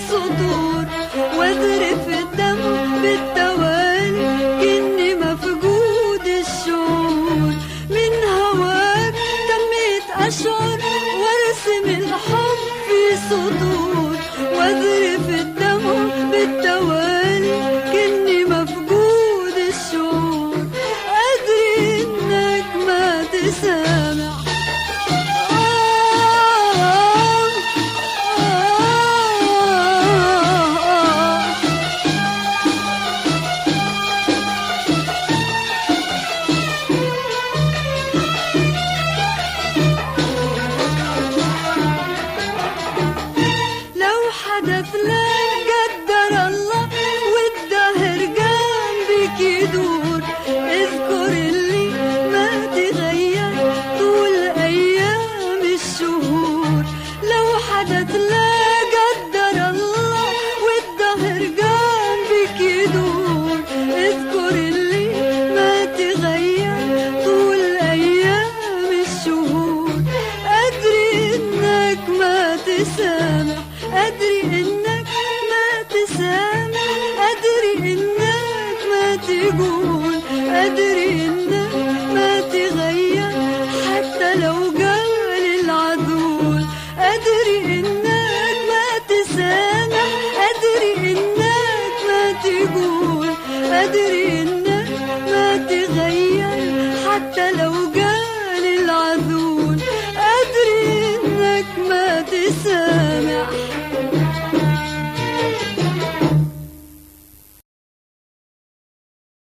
الصدور واذرف الدم بالتوالي كأني مفقود الشعور. من هواك تميت أشعر وارسم الحب في صدور واذرف الدم بالتوالي كأني مفقود الشعور. أدري إنك ما تسامح حدث لا قدر الله والدهر جنبك يدور. اذكر اللي ما تغير طول ايام الشهور. لو حدث لا قدر الله والدهر جنبك يدور. اذكر اللي ما تغير طول ايام الشهور. ادري انك ما تسامح أدري إنك ما تسامح أدري إنك ما تقول أدري إنك ما تغير حتى لو قال العذول. أدري إنك ما تسامح أدري إنك ما تقول أدري إنك ما تغير حتى لو قال